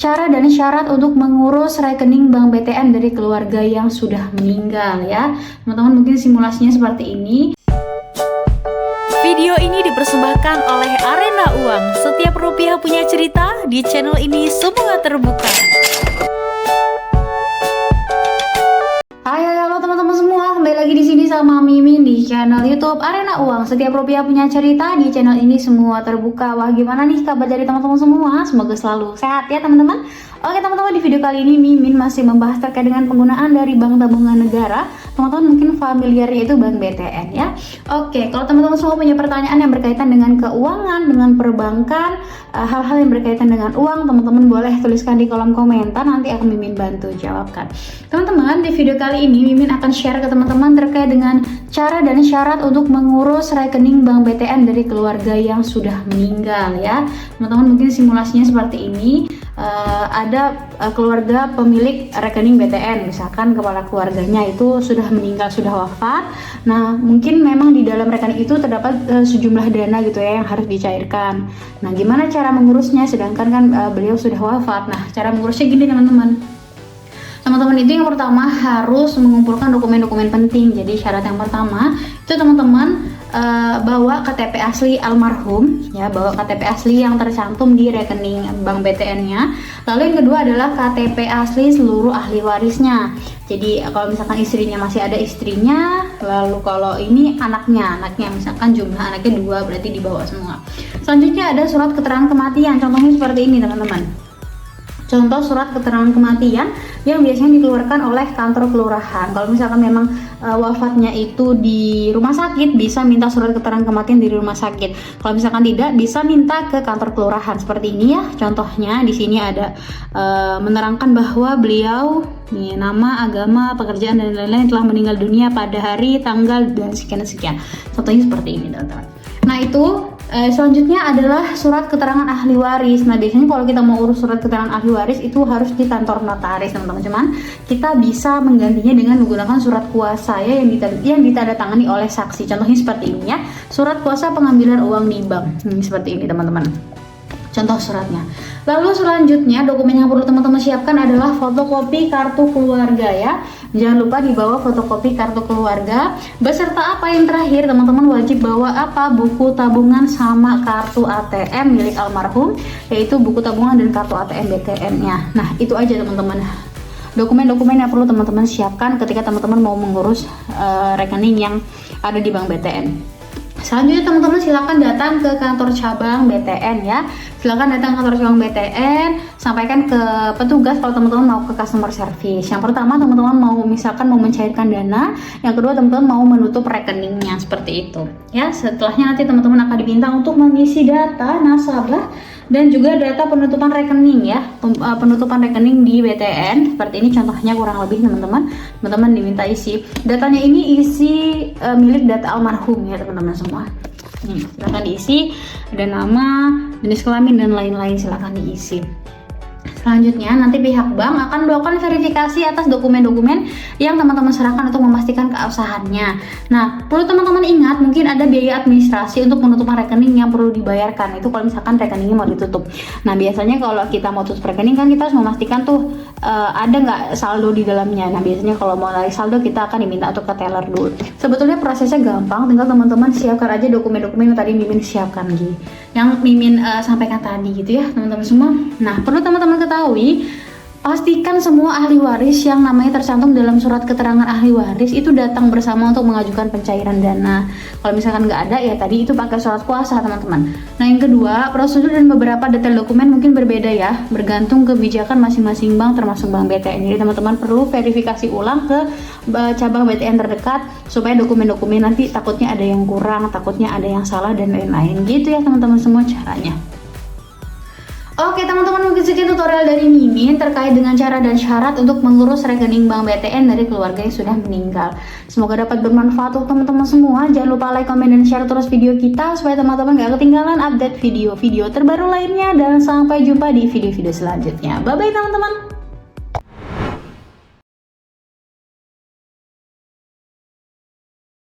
cara dan syarat untuk mengurus rekening Bank BTN dari keluarga yang sudah meninggal ya. Teman-teman, mungkin simulasinya seperti ini. Video ini dipersembahkan oleh Arena Uang. Setiap rupiah punya cerita, di channel ini semua terbuka. Halo teman-teman semua, kembali lagi di sini sama Mimin di channel YouTube Arena Uang. Setiap rupiah punya cerita, di channel ini semua terbuka. Wah, gimana nih kabar dari teman-teman semua? Semoga selalu sehat ya teman-teman. Oke teman-teman, di video kali ini Mimin masih membahas terkait dengan penggunaan dari Bank Tabungan Negara. Teman-teman mungkin familiarnya itu Bank BTN ya. Oke, kalau teman-teman semua punya pertanyaan yang berkaitan dengan keuangan, dengan perbankan, hal-hal yang berkaitan dengan uang, teman-teman boleh tuliskan di kolom komentar, nanti akan Mimin bantu jawabkan. Teman-teman, di video kali ini Mimin akan share ke teman-teman terkait dengan cara dan syarat untuk mengurus rekening Bank BTN dari keluarga yang sudah meninggal ya. Teman-teman, mungkin simulasinya seperti ini. Ada keluarga pemilik rekening BTN, misalkan kepala keluarganya itu sudah meninggal, sudah wafat. Nah, mungkin memang di dalam rekening itu terdapat sejumlah dana gitu ya yang harus dicairkan. Nah, gimana cara mengurusnya sedangkan kan beliau sudah wafat? Nah, cara mengurusnya gini teman-teman. Teman-teman, itu yang pertama harus mengumpulkan dokumen-dokumen penting. Jadi syarat yang pertama itu teman-teman bawa KTP asli almarhum ya, bawa KTP asli yang tercantum di rekening Bank BTN-nya. Lalu yang kedua adalah KTP asli seluruh ahli warisnya. Jadi kalau misalkan istrinya masih ada istrinya, lalu kalau ini anaknya misalkan jumlah anaknya 2, berarti dibawa semua. Selanjutnya ada surat keterangan kematian. Contohnya seperti ini teman-teman. Contoh surat keterangan kematian yang biasanya dikeluarkan oleh kantor kelurahan. Kalau misalkan memang wafatnya itu di rumah sakit, bisa minta surat keterangan kematian di rumah sakit. Kalau misalkan tidak, bisa minta ke kantor kelurahan. Seperti ini ya. Contohnya di sini ada menerangkan bahwa beliau nih, nama, agama, pekerjaan dan lain-lain telah meninggal dunia pada hari, tanggal dan sekian. Contohnya seperti ini teman-teman. Nah, itu selanjutnya adalah surat keterangan ahli waris. Nah, biasanya kalau kita mau urus surat keterangan ahli waris itu harus di kantor notaris teman-teman. Cuman kita bisa menggantinya dengan menggunakan surat kuasa ya yang ditandatangani oleh saksi. Contohnya seperti ini ya, surat kuasa pengambilan uang di bank. Seperti ini teman-teman. Contoh suratnya. Lalu selanjutnya dokumen yang perlu teman-teman siapkan adalah fotokopi kartu keluarga ya. Jangan lupa dibawa fotokopi kartu keluarga. Beserta apa yang terakhir, teman-teman wajib bawa apa? Buku tabungan sama kartu ATM milik almarhum, yaitu buku tabungan dan kartu ATM BTN-nya. Nah, itu aja teman-teman. Dokumen-dokumen yang perlu teman-teman siapkan ketika teman-teman mau mengurus rekening yang ada di Bank BTN. Selanjutnya teman-teman silakan datang ke kantor cabang BTN ya. Silakan datang ke kantor cabang BTN, sampaikan ke petugas kalau teman-teman mau ke customer service. Yang pertama teman-teman mau mencairkan dana, yang kedua teman-teman mau menutup rekeningnya seperti itu. Ya, setelahnya nanti teman-teman akan diminta untuk mengisi data nasabah dan juga data penutupan rekening ya, penutupan rekening di BTN. Seperti ini contohnya kurang lebih teman-teman diminta isi datanya. Ini isi milik data almarhum ya teman-teman semua. Silakan diisi, ada nama, jenis kelamin dan lain-lain, silakan diisi. Selanjutnya nanti pihak bank akan melakukan verifikasi atas dokumen-dokumen yang teman-teman serahkan untuk memastikan keabsahannya. Nah, perlu teman-teman ingat mungkin ada biaya administrasi untuk penutupan rekening yang perlu dibayarkan. Itu kalau misalkan rekeningnya mau ditutup. Nah, biasanya kalau kita mau tutup rekening kan kita harus memastikan tuh ada nggak saldo di dalamnya. Nah, biasanya kalau mau narik saldo kita akan diminta untuk ke teller dulu. Sebetulnya prosesnya gampang, tinggal teman-teman siapkan aja dokumen-dokumen yang tadi Mimin siapkan gitu. Yang Mimin sampaikan tadi gitu ya, teman-teman semua. Nah, perlu teman-teman ketahui, pastikan semua ahli waris yang namanya tercantum dalam surat keterangan ahli waris itu datang bersama untuk mengajukan pencairan dana. Kalau misalkan nggak ada ya tadi itu pakai surat kuasa teman-teman. Nah, yang kedua, prosedur dan beberapa detail dokumen mungkin berbeda ya, bergantung kebijakan masing-masing bank termasuk Bank BTN. Jadi teman-teman perlu verifikasi ulang ke cabang BTN terdekat supaya dokumen-dokumen nanti takutnya ada yang kurang, takutnya ada yang salah dan lain-lain gitu ya teman-teman semua caranya. Oke teman-teman, mungkin sekian tutorial dari Mimin terkait dengan cara dan syarat untuk mengurus rekening Bank BTN dari keluarga yang sudah meninggal. Semoga dapat bermanfaat untuk teman-teman semua. Jangan lupa like, komen, dan share terus video kita supaya teman-teman gak ketinggalan update video-video terbaru lainnya. Dan sampai jumpa di video-video selanjutnya. Bye-bye teman-teman.